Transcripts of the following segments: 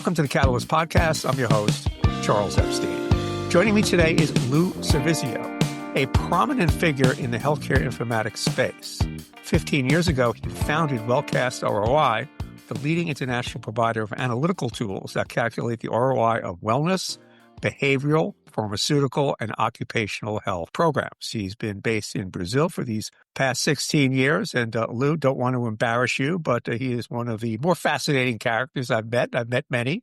Welcome to the Catalyst Podcast. I'm your host, Charles Epstein. Joining me today is Lou Servizio, a prominent figure in the healthcare informatics space. 15 years ago, he founded Wellcast ROI, the leading international provider of analytical tools that calculate the ROI of wellness, behavioral, pharmaceutical, and occupational health programs. He's been based in Brazil for these past 16 years. And Lou, don't want to embarrass you, but he is one of the more fascinating characters I've met. I've met many.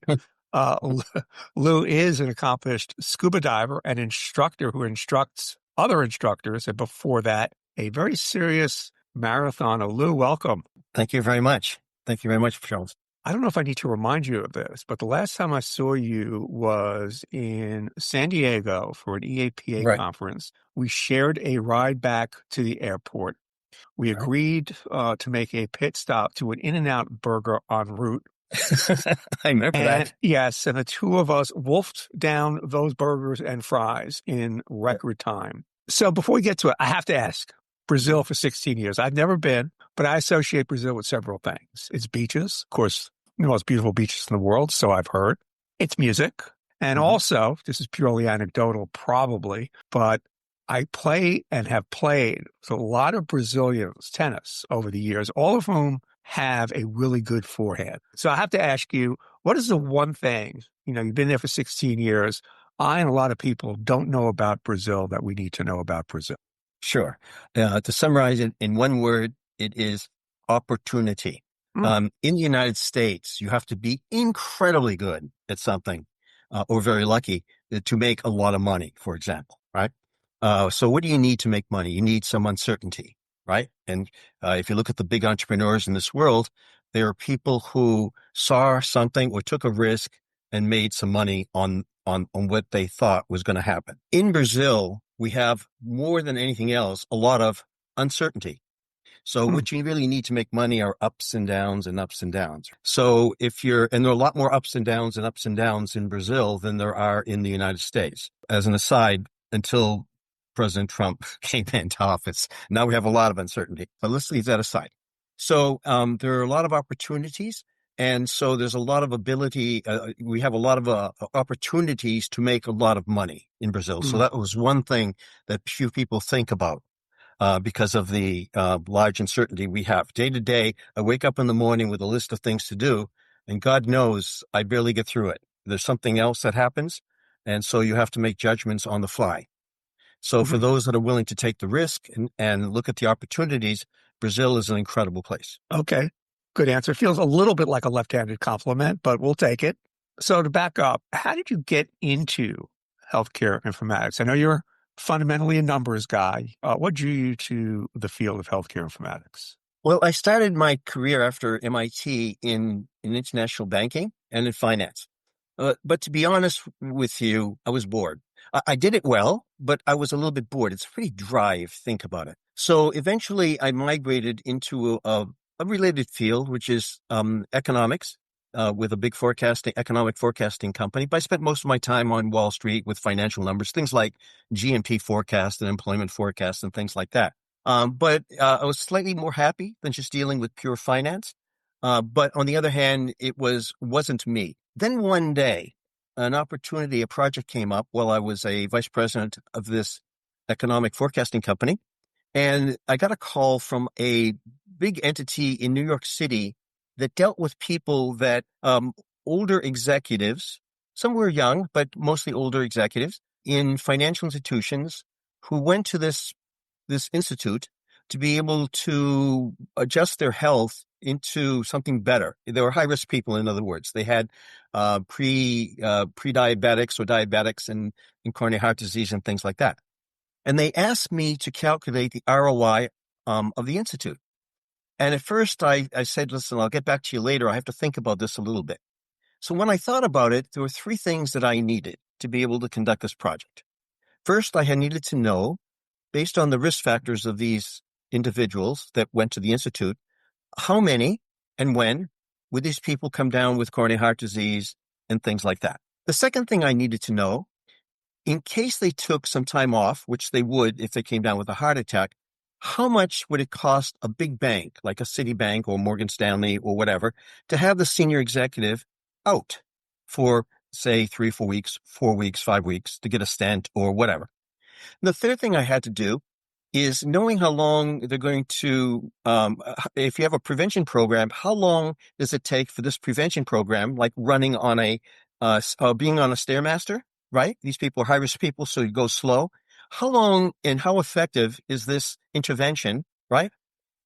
Lou is an accomplished scuba diver and instructor who instructs other instructors. And before that, a very serious marathoner. Lou, welcome. Thank you very much. Thank you very much, Charles. I don't know if I need to remind you of this, but the last time I saw you was in San Diego for an EAPA conference. We shared a ride back to the airport. We agreed to make a pit stop to an In-N-Out burger en route. I remember that. Yes, and the two of us wolfed down those burgers and fries in record time. So before we get to it, I have to ask, Brazil for 16 years. I've never been, but I associate Brazil with several things. It's beaches, of course, the most beautiful beaches in the world, so I've heard. It's music. And also, this is purely anecdotal probably, but I play and have played with a lot of Brazilians tennis over the years, all of whom have a really good forehand. So I have to ask you, what is the one thing, you've been there for 16 years, I and a lot of people don't know about Brazil that we need to know about Brazil? Sure. To summarize it in one word, it is opportunity. In the United States, you have to be incredibly good at something or very lucky to make a lot of money, for example, right? So what do you need to make money? You need some uncertainty, right? And if you look at the big entrepreneurs in this world, there are people who saw something or took a risk and made some money on what they thought was going to happen. In Brazil, we have more than anything else, a lot of uncertainty. So what you really need to make money are ups and downs and ups and downs. So and there are a lot more ups and downs in Brazil than there are in the United States. As an aside, until President Trump came into office, now we have a lot of uncertainty, but let's leave that aside. So there are a lot of opportunities. And so there's a lot of ability. We have a lot of opportunities to make a lot of money in Brazil. So that was one thing that few people think about because of the large uncertainty we have. Day to day, I wake up in the morning with a list of things to do, and God knows I barely get through it. There's something else that happens, and so you have to make judgments on the fly. So for those that are willing to take the risk and look at the opportunities, Brazil is an incredible place. Okay. Good answer. Feels a little bit like a left-handed compliment, but we'll take it. So to back up, how did you get into healthcare informatics? I know you're fundamentally a numbers guy. What drew you to the field of healthcare informatics? Well, I started my career after MIT in international banking and in finance. But to be honest with you, I was bored. I did it well, but I was a little bit bored. It's pretty dry if you think about it. So eventually I migrated into a related field, which is economics, with a big economic forecasting company. But I spent most of my time on Wall Street with financial numbers, things like GNP forecast and employment forecast and things like that. But I was slightly more happy than just dealing with pure finance. But on the other hand, it wasn't me. Then one day, a project came up while I was a vice president of this economic forecasting company. And I got a call from a big entity in New York City that dealt with people that, older executives, some were young, but mostly older executives in financial institutions who went to this institute to be able to adjust their health into something better. They were high-risk people, in other words. They had pre-diabetics or diabetics and coronary heart disease and things like that. And they asked me to calculate the ROI of the institute. And at first I said, listen, I'll get back to you later. I have to think about this a little bit. So when I thought about it, there were three things that I needed to be able to conduct this project. First, I had needed to know, based on the risk factors of these individuals that went to the institute, how many and when would these people come down with coronary heart disease and things like that. The second thing I needed to know, in case they took some time off, which they would if they came down with a heart attack, how much would it cost a big bank like a Citibank or Morgan Stanley or whatever to have the senior executive out for, say, 3 or 4 weeks, 4 weeks, 5 weeks to get a stent or whatever. The third thing I had to do is knowing how long they're going to, if you have a prevention program, how long does it take for this prevention program, like running on being on a Stairmaster, right? These people are high-risk people, so you go slow. How long and how effective is this intervention, right,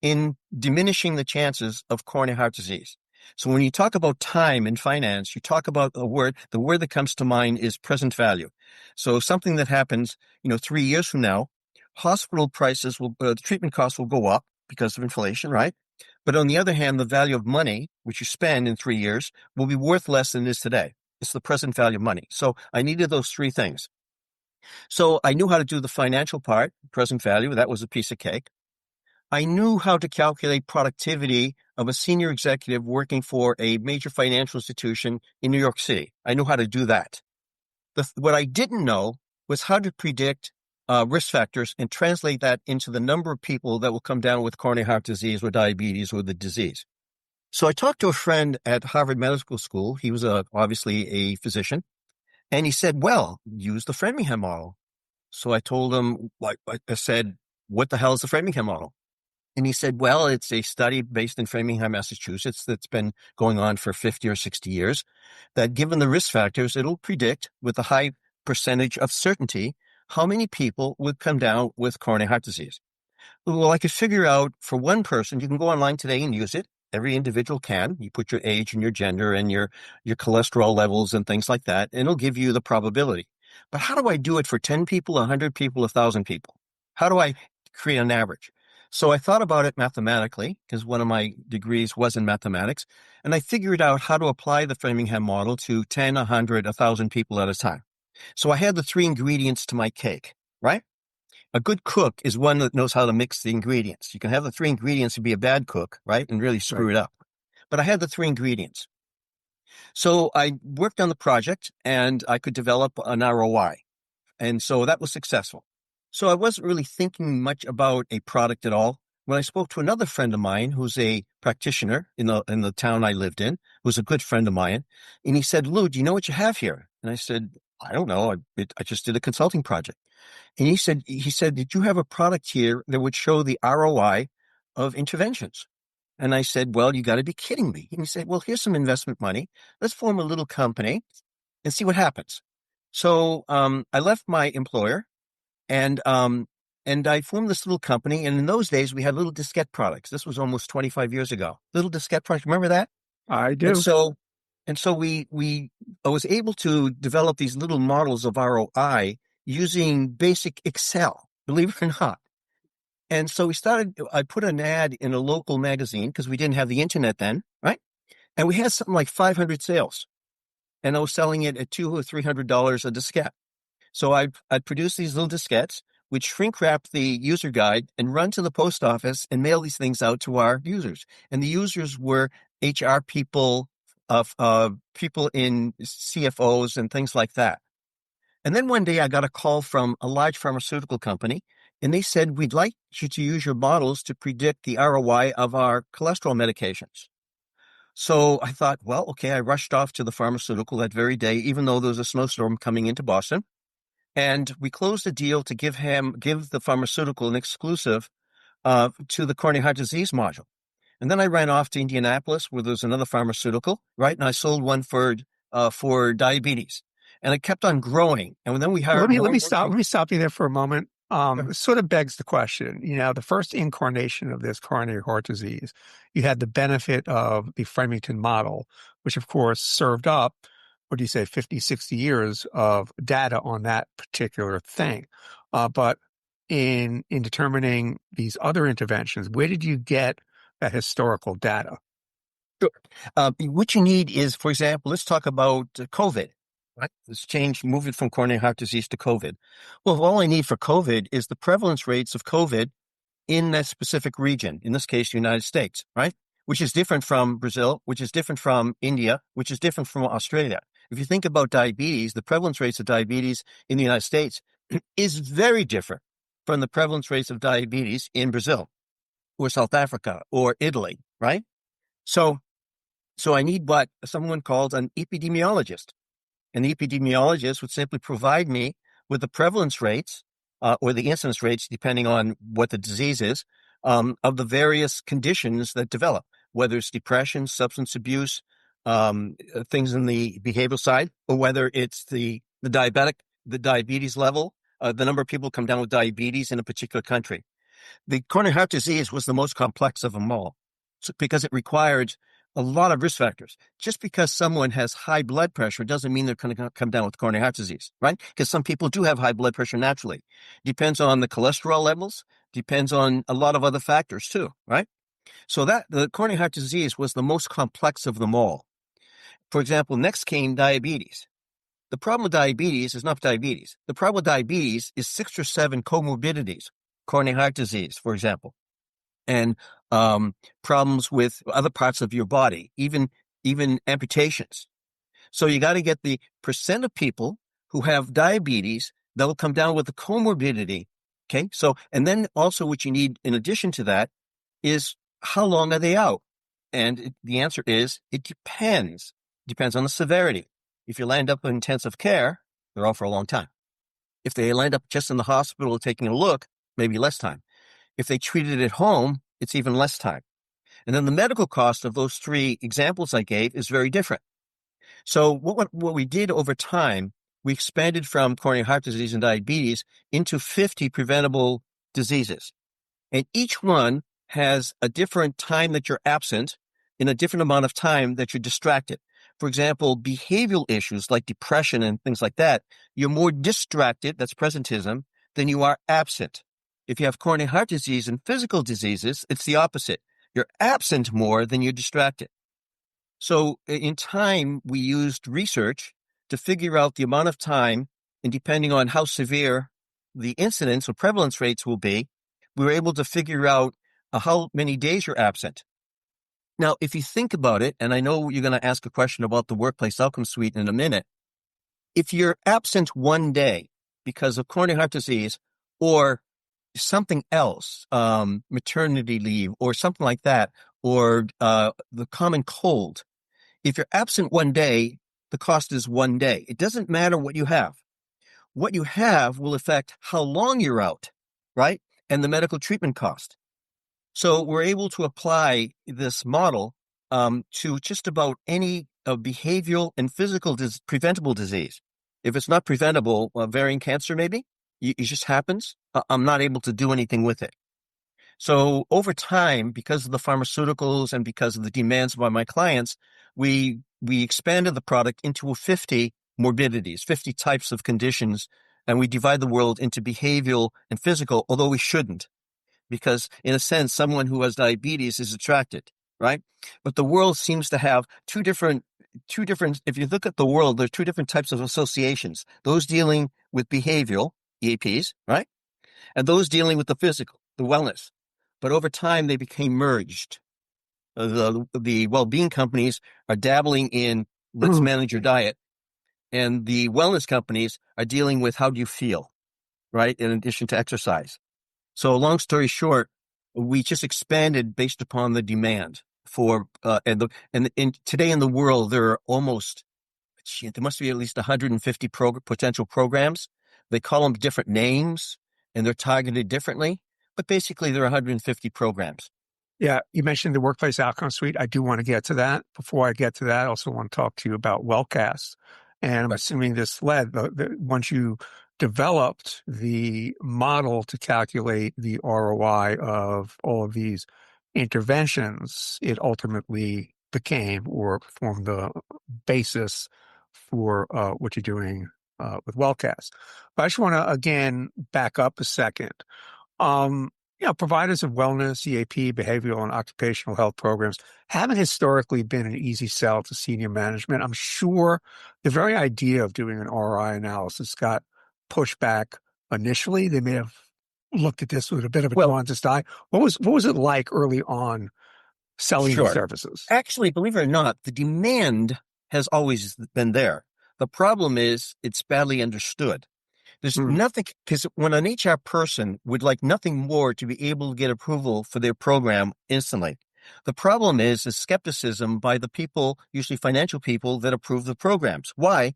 in diminishing the chances of coronary heart disease? So when you talk about time in finance, you talk about the word that comes to mind is present value. So something that happens, 3 years from now, hospital prices the treatment costs will go up because of inflation, right? But on the other hand, the value of money, which you spend in 3 years, will be worth less than it is today. It's the present value of money. So I needed those three things. So I knew how to do the financial part, present value. That was a piece of cake. I knew how to calculate productivity of a senior executive working for a major financial institution in New York City. I knew how to do that. What I didn't know was how to predict risk factors and translate that into the number of people that will come down with coronary heart disease or diabetes or the disease. So I talked to a friend at Harvard Medical School. He was obviously a physician. And he said, well, use the Framingham model. So I told him, I said, what the hell is the Framingham model? And he said, well, it's a study based in Framingham, Massachusetts that's been going on for 50 or 60 years, that given the risk factors, it'll predict with a high percentage of certainty how many people would come down with coronary heart disease. Well, I could figure out for one person, you can go online today and use it. Every individual can. You put your age and your gender and your cholesterol levels and things like that, and it'll give you the probability. But how do I do it for 10 people, 100 people, 1,000 people? How do I create an average? So I thought about it mathematically, because one of my degrees was in mathematics, and I figured out how to apply the Framingham model to 10, 100, 1,000 people at a time. So I had the three ingredients to my cake, right? A good cook is one that knows how to mix the ingredients. You can have the three ingredients and be a bad cook, right? And really screw it up. But I had the three ingredients. So I worked on the project and I could develop an ROI. And so that was successful. So I wasn't really thinking much about a product at all. When I spoke to another friend of mine who's a practitioner in the town I lived in, who's a good friend of mine, and he said, Lou, do you know what you have here? And I said, I don't know. I just did a consulting project. And he said, did you have a product here that would show the ROI of interventions? And I said, well, you got to be kidding me. And he said, well, here's some investment money. Let's form a little company and see what happens. So I left my employer and I formed this little company. And in those days, we had little diskette products. This was almost 25 years ago. Little diskette products. Remember that? I do. And so I was able to develop these little models of ROI using basic Excel, believe it or not. And so I put an ad in a local magazine because we didn't have the internet then, right? And we had something like 500 sales. And I was selling it at $200 or $300 a diskette. So I'd produce these little diskettes, we'd shrink wrap the user guide and run to the post office and mail these things out to our users. And the users were HR people, people in CFOs and things like that. And then one day I got a call from a large pharmaceutical company, and they said, we'd like you to use your models to predict the ROI of our cholesterol medications. So I thought, well, okay, I rushed off to the pharmaceutical that very day, even though there was a snowstorm coming into Boston. And we closed a deal to give the pharmaceutical an exclusive to the coronary heart disease module. And then I ran off to Indianapolis where there's another pharmaceutical, right? And I sold one for diabetes. And it kept on growing. And then we hired Let me stop you there for a moment. Sure. It sort of begs the question, the first incarnation of this coronary heart disease, you had the benefit of the Framingham model, which of course served up, what do you say, 50, 60 years of data on that particular thing. But in determining these other interventions, where did you get that historical data? Sure. What you need is, for example, let's talk about COVID. Right? Let's move it from coronary heart disease to COVID. Well, all I need for COVID is the prevalence rates of COVID in that specific region, in this case, the United States, right? Which is different from Brazil, which is different from India, which is different from Australia. If you think about diabetes, the prevalence rates of diabetes in the United States is very different from the prevalence rates of diabetes in Brazil or South Africa or Italy, right? So I need what someone calls an epidemiologist. And the epidemiologist would simply provide me with the prevalence rates or the incidence rates, depending on what the disease is, of the various conditions that develop, whether it's depression, substance abuse, things in the behavioral side, or whether it's the diabetes level, the number of people come down with diabetes in a particular country. The coronary heart disease was the most complex of them all because it required a lot of risk factors. Just because someone has high blood pressure doesn't mean they're going to come down with coronary heart disease, right? Because some people do have high blood pressure naturally. Depends on the cholesterol levels, depends on a lot of other factors too, right? So that the coronary heart disease was the most complex of them all. For example, next came diabetes. The problem with diabetes is not diabetes. The problem with diabetes is 6 or 7 comorbidities, coronary heart disease, for example, and problems with other parts of your body, even amputations. So you got to get the percent of people who have diabetes that will come down with a comorbidity. Okay. So, and then also what you need in addition to that is how long are they out? And the answer is it depends. Depends on the severity. If you land up in intensive care, they're out for a long time. If they land up just in the hospital taking a look, maybe less time. If they treat it at home, it's even less time. And then the medical cost of those 3 examples I gave is very different. So what we did over time, we expanded from coronary heart disease and diabetes into 50 preventable diseases. And each one has a different time that you're absent in a different amount of time that you're distracted. For example, behavioral issues like depression and things like that, you're more distracted, that's presenteeism, than you are absent. If you have coronary heart disease and physical diseases, it's the opposite. You're absent more than you're distracted. So in time, we used research to figure out the amount of time, and depending on how severe the incidence or prevalence rates will be, we were able to figure out how many days you're absent. Now, if you think about it, and I know you're going to ask a question about the workplace outcome suite in a minute, if you're absent one day because of coronary heart disease or something else, maternity leave or something like that, or the common cold, if you're absent one day, the cost is one day. It doesn't matter what you have. What you have will affect how long you're out, right? And the medical treatment cost. So we're able to apply this model to just about any behavioral and physical preventable disease. If it's not preventable, ovarian cancer maybe, it just happens. I'm not able to do anything with it. So over time, because of the pharmaceuticals and because of the demands by my clients, we expanded the product into 50 morbidities, 50 types of conditions, and we divide the world into behavioral and physical, although we shouldn't. Because in a sense, someone who has diabetes is attracted, right? But the world seems to have two different, if you look at the world, there are 2 different types of associations, those dealing with behavioral, EAPs, right? And those dealing with the physical, the wellness. But over time, they became merged. The well-being companies are dabbling in let's manage your diet. And the wellness companies are dealing with how do you feel, right? In addition to exercise. So long story short, we just expanded based upon the demand for, and today in the world, there are there must be at least 150 potential programs. They call them different names and they're targeted differently, but basically there are 150 programs. Yeah, you mentioned the workplace outcome suite. I do want to get to that. Before I get to that, I also want to talk to you about Wellcast. And I'm assuming this led, once you developed the model to calculate the ROI of all of these interventions, it ultimately became or formed the basis for what you're doing with Wellcast. But I just want to, again, back up a second. Providers of wellness, EAP, behavioral and occupational health programs haven't historically been an easy sell to senior management. I'm sure the very idea of doing an ROI analysis got pushback initially. They may have looked at this with a bit of a jaundiced eye. What was it like early on selling these services? Actually, believe it or not, the demand has always been there. The problem is it's badly understood. There's nothing, because when an HR person would like nothing more to be able to get approval for their program instantly. The problem is skepticism by the people, usually financial people, that approve the programs. Why?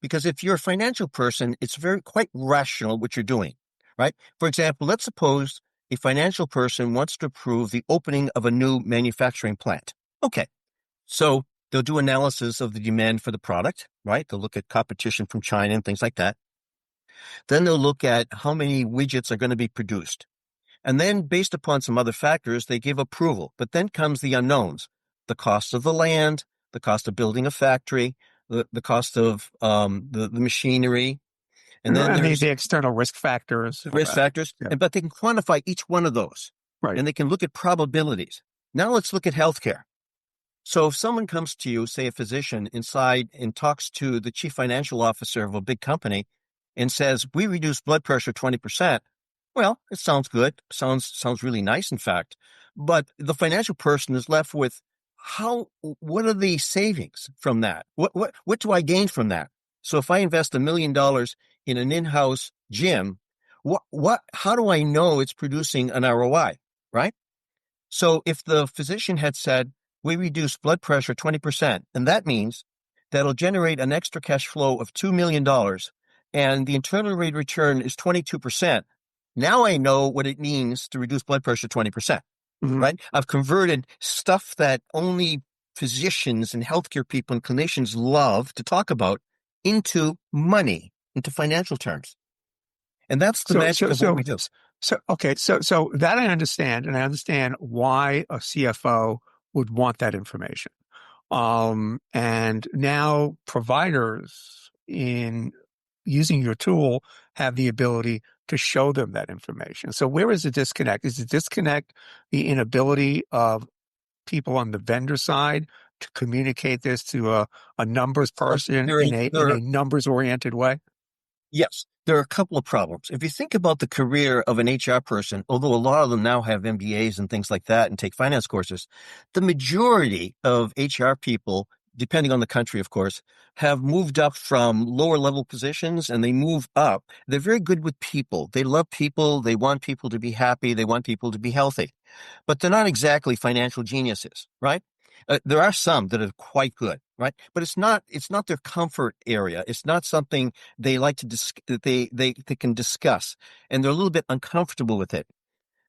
Because if you're a financial person, it's quite rational what you're doing, right? For example, let's suppose a financial person wants to approve the opening of a new manufacturing plant. Okay, so they'll do analysis of the demand for the product, right? They'll look at competition from China and things like that. Then they'll look at how many widgets are going to be produced. And then based upon some other factors, they give approval. But then comes the unknowns, the cost of the land, the cost of building a factory, the cost of the machinery. And then And there's the external risk factors and all risk that. factors. Yeah. But they can quantify each one of those. Right. And they can look at probabilities. Now let's look at healthcare. So if someone comes to you, say a physician inside, and talks to the chief financial officer of a big company and says, we reduce blood pressure 20%, well, it sounds good. Sounds really nice, in fact. But the financial person is left with what are the savings from that? What do I gain from that? So if I invest $1 million in an in-house gym, how do I know it's producing an ROI, right? So if the physician had said, we reduce blood pressure 20%, and that means that'll generate an extra cash flow of $2 million, and the internal rate of return is 22%. Now I know what it means to reduce blood pressure 20%, Mhm. right? I've converted stuff that only physicians and healthcare people and clinicians love to talk about into money, into financial terms. And that's the So, magic so, of what we so, do. okay. So that I understand, and I understand why a CFO would want that information. And now providers in using your tool have the ability to show them that information. So where is the disconnect? Is the disconnect the inability of people on the vendor side to communicate this to a numbers person There, in there are a numbers oriented way? Yes, there are a couple of problems. If you think about the career of an HR person, although a lot of them now have MBAs and things like that and take finance courses, the majority of HR people, depending on the country, of course, have moved up from lower level positions and they move up. They're very good with people. They love people. They want people to be happy. They want people to be healthy, but they're not exactly financial geniuses, right? There are some that are quite good, right? But it's not their comfort area. It's not something they like to they can discuss, and they're a little bit uncomfortable with it.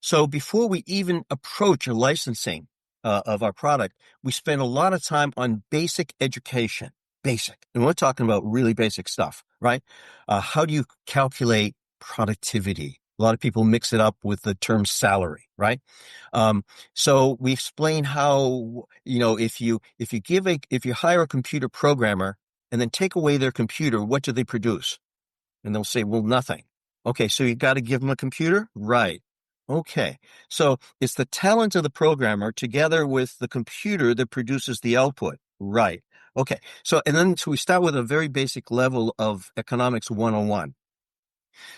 So before we even approach a licensing of our product, we spend a lot of time on basic education, and we're talking about really basic stuff, right? How do you calculate productivity? A lot of people mix it up with the term salary, right? So we explain how, if you hire a computer programmer and then take away their computer, what do they produce? And they'll say, well, nothing. Okay, so you got to give them a computer? Right. Okay. So it's the talent of the programmer together with the computer that produces the output. Right. Okay. So we start with a very basic level of economics 101.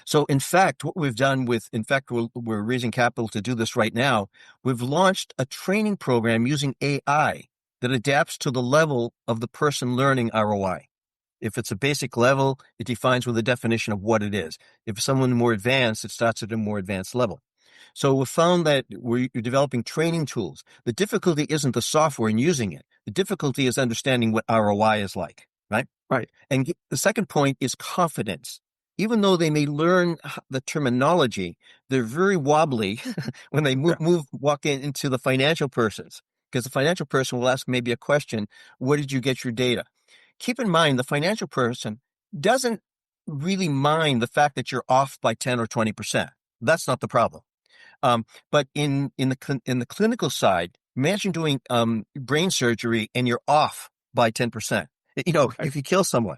So in fact, what we've done we're raising capital to do this right now. We've launched a training program using AI that adapts to the level of the person learning ROI. If it's a basic level, it defines with a definition of what it is. If it's someone more advanced, it starts at a more advanced level. So we found that we're developing training tools. The difficulty isn't the software and using it. The difficulty is understanding what ROI is like, right? Right. And the second point is confidence. Even though they may learn the terminology, they're very wobbly when they Yeah. walk into the financial persons, because the financial person will ask maybe a question, where did you get your data? Keep in mind, the financial person doesn't really mind the fact that you're off by 10 or 20%. That's not the problem. But in the clinical side, imagine doing brain surgery and you're off by 10%. Right. You could kill someone.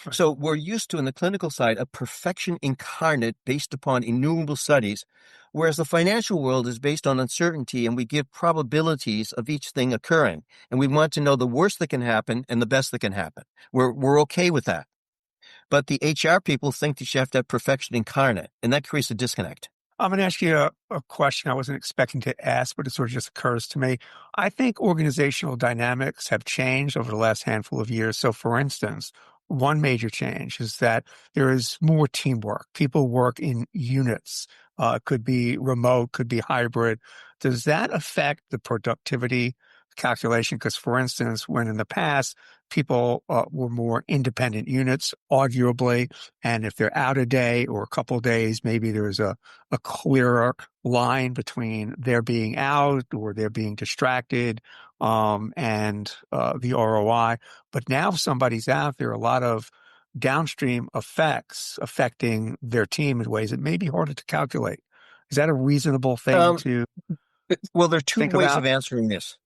Right. So we're used to, in the clinical side, a perfection incarnate based upon innumerable studies, whereas the financial world is based on uncertainty, and we give probabilities of each thing occurring. And we want to know the worst that can happen and the best that can happen. We're okay with that. But the HR people think that you have to have perfection incarnate, and that creates a disconnect. I'm going to ask you a question I wasn't expecting to ask, but it sort of just occurs to me. I think organizational dynamics have changed over the last handful of years. So, for instance, one major change is that there is more teamwork. People work in units. Could be remote, could be hybrid. Does that affect the productivity calculation? Because, for instance, when in the past people were more independent units, arguably. And if they're out a day or a couple of days, maybe there's a clearer line between their being out or they're being distracted and the ROI. But now if somebody's out, there are a lot of downstream effects affecting their team in ways that may be harder to calculate. Is that a reasonable thing to Well, there are two think ways about? of answering this.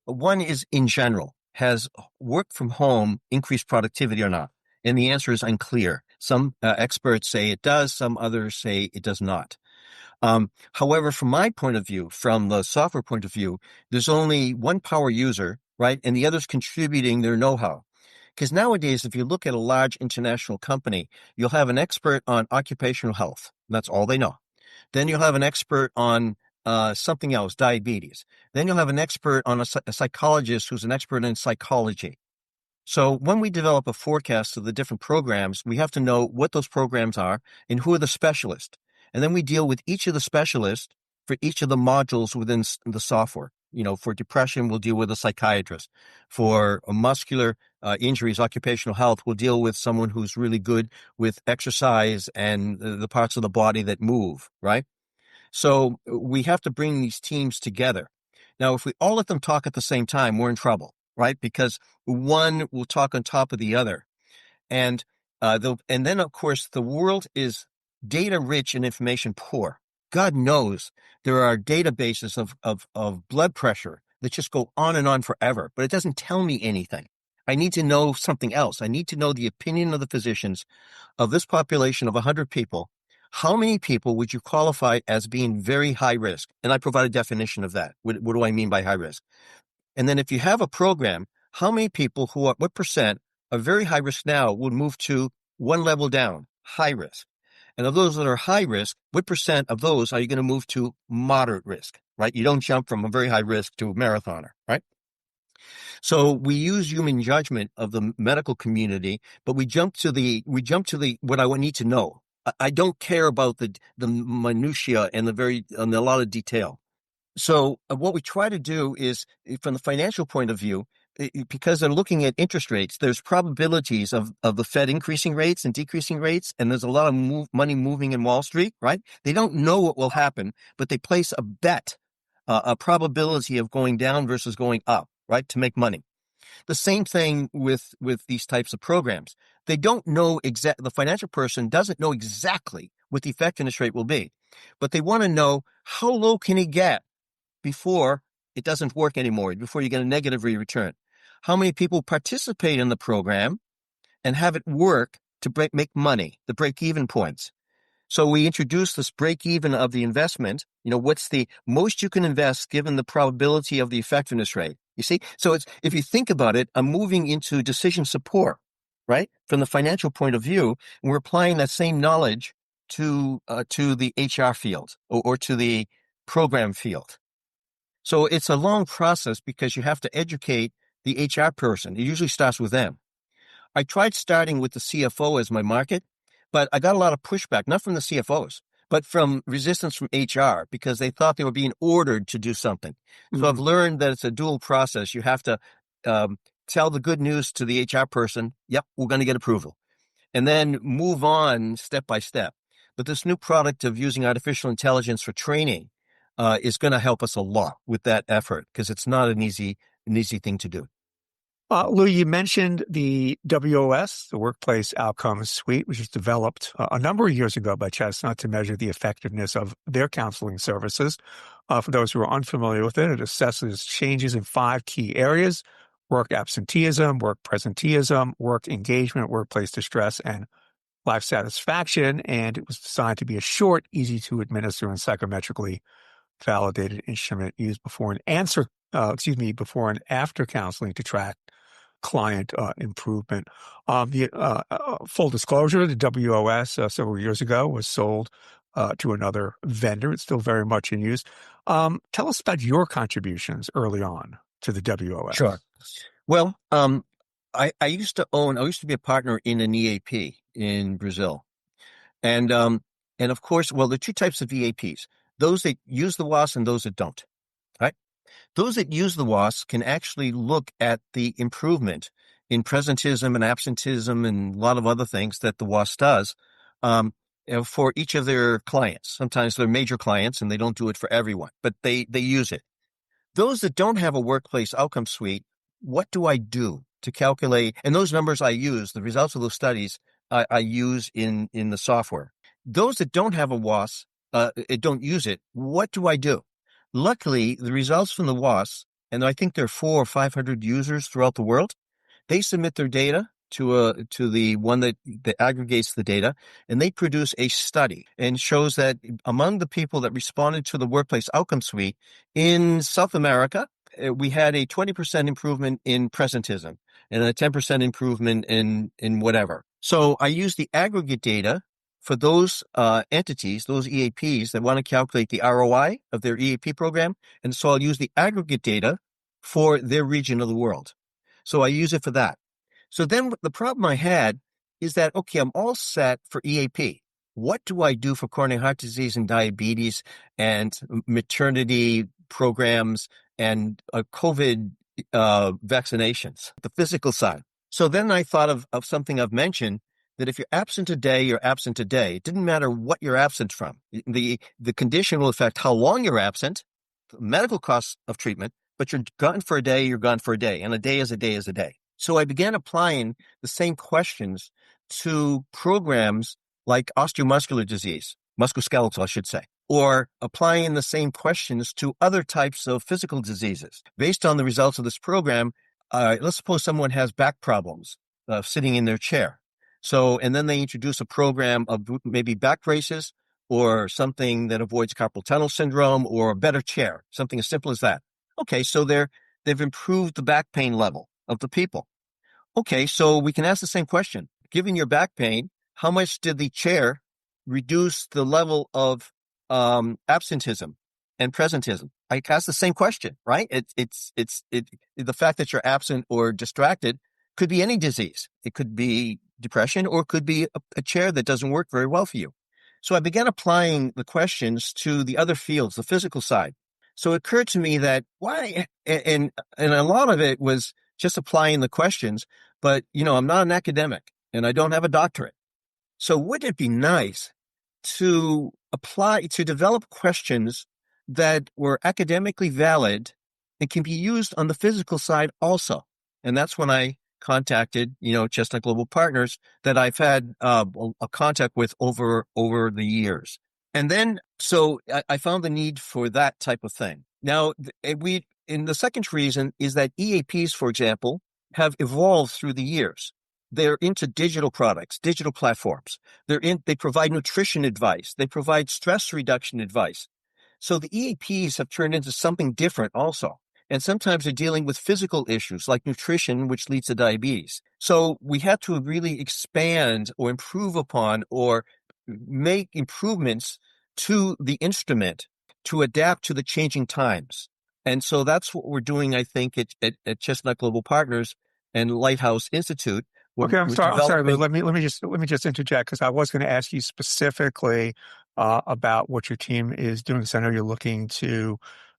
One is in general, has work from home increased productivity or not? And the answer is unclear. Some experts say it does, some others say it does not. However, from my point of view, from the software point of view, there's only one power user, right? And the other's contributing their know-how. Because nowadays, if you look at a large international company, you'll have an expert on occupational health. That's all they know. Then you'll have an expert on something else, diabetes. Then you'll have an expert on a psychologist who's an expert in psychology. So when we develop a forecast of the different programs, we have to know what those programs are and who are the specialists. And then we deal with each of the specialists for each of the modules within the software. For depression, we'll deal with a psychiatrist. For muscular injuries, occupational health, we'll deal with someone who's really good with exercise and the parts of the body that move, right? So we have to bring these teams together. Now, if we all let them talk at the same time, we're in trouble, right? Because one will talk on top of the other. And then, of course, the world is data rich and information poor. God knows there are databases of blood pressure that just go on and on forever, but it doesn't tell me anything. I need to know something else. I need to know the opinion of the physicians of this population of 100 people. How many people would you qualify as being very high risk? And I provide a definition of that. What do I mean by high risk? And then if you have a program, how many people what percent are very high risk now would move to one level down, high risk? And of those that are high risk, what percent of those are you going to move to moderate risk, right? You don't jump from a very high risk to a marathoner, right? So we use human judgment of the medical community, but we jump to the what I would need to know. I don't care about the minutia and a lot of detail. So what we try to do is, from the financial point of view, because they're looking at interest rates, there's probabilities of the Fed increasing rates and decreasing rates, and there's a lot of money moving in Wall Street, right? They don't know what will happen, but they place a bet, a probability of going down versus going up, right, to make money. The same thing with these types of programs. They don't know the financial person doesn't know exactly what the effectiveness rate will be, but they want to know how low can he get before it doesn't work anymore, before you get a negative return. How many people participate in the program and have it work to make money, the break-even points? So we introduce this break-even of the investment. What's the most you can invest given the probability of the effectiveness rate? You see? So if you think about it, I'm moving into decision support, right? From the financial point of view, and we're applying that same knowledge to the HR field or to the program field. So it's a long process because you have to educate the HR person. It usually starts with them. I tried starting with the CFO as my market, but I got a lot of pushback, not from the CFOs, but from resistance from HR because they thought they were being ordered to do something. So I've learned that it's a dual process. You have to tell the good news to the HR person, yep, we're going to get approval, and then move on step by step. But this new product of using artificial intelligence for training is going to help us a lot with that effort because it's not an easy thing to do. Lou, you mentioned the WOS, the Workplace Outcomes Suite, which was developed a number of years ago by Chestnut to measure the effectiveness of their counseling services. For those who are unfamiliar with it, it assesses changes in 5 key areas: work absenteeism, work presenteeism, work engagement, workplace distress, and life satisfaction. And it was designed to be a short, easy to administer, and psychometrically validated instrument used before and after counseling to track client improvement. Full disclosure, the WOS several years ago was sold to another vendor. It's still very much in use. Tell us about your contributions early on to the WOS. Sure. Well, I used to be a partner in an EAP in Brazil. And of course, well, there are 2 types of EAPs, those that use the WAS and those that don't, right? Those that use the WAS can actually look at the improvement in presenteeism and absenteeism and a lot of other things that the WAS does for each of their clients. Sometimes they're major clients and they don't do it for everyone, but they use it. Those that don't have a workplace outcome suite, what do I do to calculate? And those numbers I use, the results of those studies, I use in the software. Those that don't have a WAS, don't use it, what do I do? Luckily, the results from the WAS, and I think there are 400 or 500 users throughout the world, they submit their data to the one that aggregates the data, and they produce a study and shows that among the people that responded to the workplace outcome suite in South America, we had a 20% improvement in presenteeism and a 10% improvement in whatever. So I use the aggregate data for those entities, those EAPs that want to calculate the ROI of their EAP program, and so I'll use the aggregate data for their region of the world. So I use it for that. So then the problem I had is that, okay, I'm all set for EAP. What do I do for coronary heart disease and diabetes and maternity programs and COVID vaccinations, the physical side? So then I thought of something I've mentioned, that if you're absent a day, you're absent a day. It didn't matter what you're absent from. The condition will affect how long you're absent, the medical costs of treatment, but you're gone for a day, you're gone for a day, and a day is a day is a day. So I began applying the same questions to programs like osteomuscular disease, musculoskeletal, I should say, or applying the same questions to other types of physical diseases. Based on the results of this program, let's suppose someone has back problems sitting in their chair. So, and then they introduce a program of maybe back braces or something that avoids carpal tunnel syndrome or a better chair, something as simple as that. Okay, so they've improved the back pain level of the people. Okay, so we can ask the same question. Given your back pain, how much did the chair reduce the level of absenteeism and presenteeism? I ask the same question, right? The fact that you're absent or distracted could be any disease. It could be depression, or it could be a chair that doesn't work very well for you. So I began applying the questions to the other fields, the physical side. So it occurred to me that why, and a lot of it was just applying the questions, but I'm not an academic and I don't have a doctorate. So wouldn't it be nice to develop questions that were academically valid and can be used on the physical side also? And that's when I contacted, Chestnut Global Partners that I've had a contact with over the years. And then, so I found the need for that type of thing. Now, the second reason is that EAPs, for example, have evolved through the years. They're into digital products, digital platforms. They provide nutrition advice. They provide stress reduction advice. So the EAPs have turned into something different also. And sometimes they're dealing with physical issues like nutrition, which leads to diabetes. So we had to really expand or improve upon or make improvements to the instrument to adapt to the changing times. And so that's what we're doing, I think, at Chestnut Global Partners and Lighthouse Institute. Okay, I'm sorry, Lou. Let me just interject, because I was going to ask you specifically about what your team is doing. Because I know you're looking to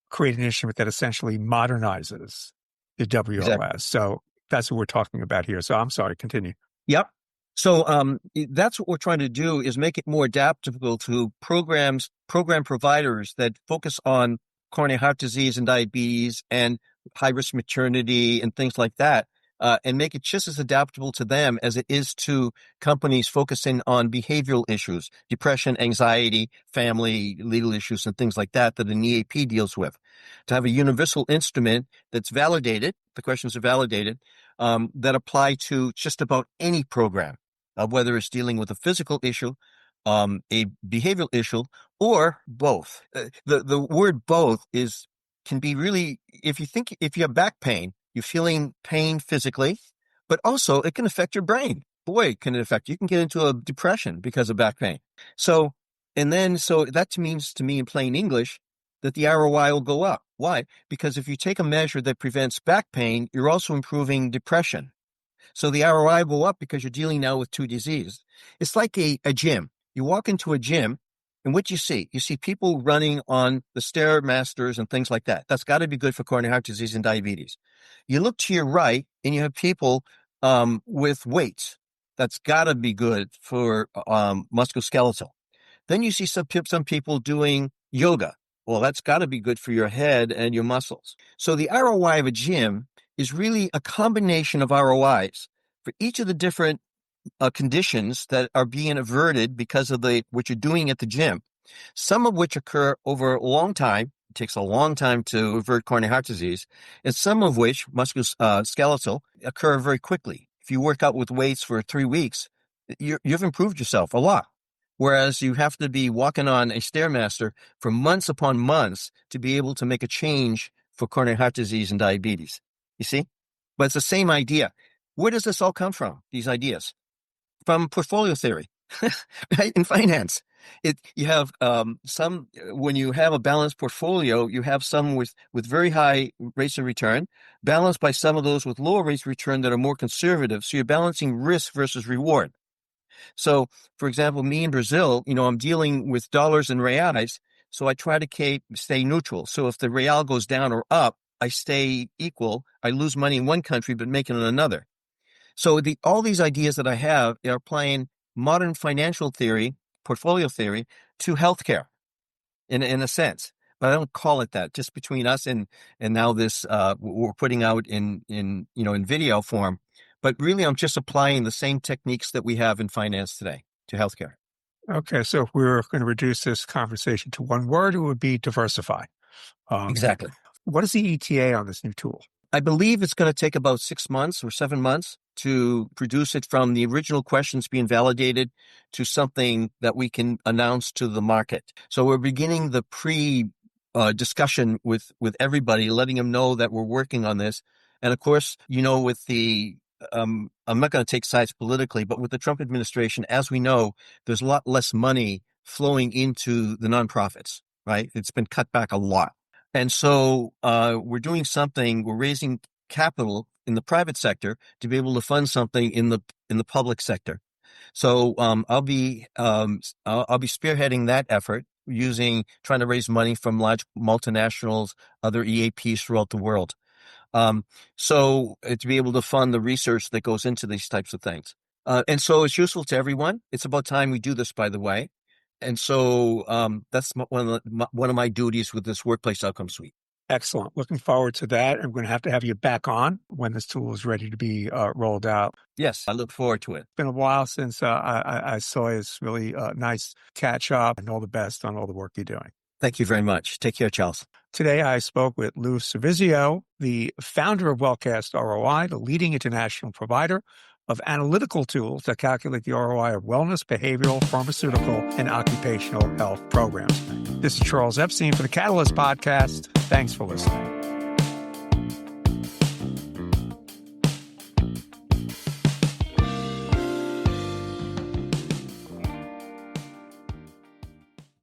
create an instrument that essentially modernizes the WOS. Exactly. So that's what we're talking about here. So I'm sorry, continue. Yep. So that's what we're trying to do, is make it more adaptable to program providers that focus on coronary heart disease and diabetes and high-risk maternity and things like that, and make it just as adaptable to them as it is to companies focusing on behavioral issues, depression, anxiety, family, legal issues, and things like that an EAP deals with. To have a universal instrument that's validated, the questions are validated, that apply to just about any program, whether it's dealing with a physical issue, a behavioral issue, or both. The word both can be really, if you have back pain, you're feeling pain physically, but also it can affect your brain. Boy, can it affect you. You can get into a depression because of back pain. So that means to me in plain English that the ROI will go up. Why? Because if you take a measure that prevents back pain, you're also improving depression. So the ROI will go up because you're dealing now with two diseases. It's like a gym. You walk into a gym, and what you see? You see people running on the Stairmasters and things like that. That's got to be good for coronary heart disease and diabetes. You look to your right, and you have people with weights. That's got to be good for musculoskeletal. Then you see some people doing yoga. Well, that's got to be good for your head and your muscles. So the ROI of a gym is really a combination of ROIs for each of the different conditions that are being averted because of what you're doing at the gym. Some of which occur over a long time. It takes a long time to avert coronary heart disease, and some of which, musculoskeletal, occur very quickly. If you work out with weights for 3 weeks, you've improved yourself a lot. Whereas you have to be walking on a Stairmaster for months upon months to be able to make a change for coronary heart disease and diabetes. You see? But it's the same idea. Where does this all come from, these ideas? From portfolio theory, right? In finance. You have some, when you have a balanced portfolio, you have some with very high rates of return, balanced by some of those with lower rates of return that are more conservative. So you're balancing risk versus reward. So, for example, me in Brazil, I'm dealing with dollars and reais, so I try to stay neutral. So if the real goes down or up, I stay equal. I lose money in one country, but make it in another. So all these ideas that I have are applying modern financial theory, portfolio theory, to healthcare in a sense. But I don't call it that. Just between us and now this we're putting out in video form. But really, I'm just applying the same techniques that we have in finance today to healthcare. Okay, so if we were going to reduce this conversation to one word, it would be diversify. Exactly. What is the ETA on this new tool? I believe it's going to take about 6 months or 7 months to produce it from the original questions being validated to something that we can announce to the market. So we're beginning the discussion with everybody, letting them know that we're working on this. And of course, with the I'm not going to take sides politically, but with the Trump administration, as we know, there's a lot less money flowing into the nonprofits, right? It's been cut back a lot. And so we're doing something, we're raising capital in the private sector to be able to fund something in the public sector. So I'll be spearheading that effort, trying to raise money from large multinationals, other EAPs throughout the world. So to be able to fund the research that goes into these types of things. And so it's useful to everyone. It's about time we do this, by the way. And so that's one of my duties with this workplace outcome suite. Excellent. Looking forward to that. I'm going to have you back on when this tool is ready to be rolled out. Yes, I look forward to it. It's been a while since I saw you. It's really nice catch up, and all the best on all the work you're doing. Thank you very much. Take care, Charles. Today, I spoke with Lou Servizio, the founder of Wellcast ROI, the leading international provider of analytical tools that calculate the ROI of wellness, behavioral, pharmaceutical, and occupational health programs. This is Charles Epstein for the Catalyst Podcast. Thanks for listening.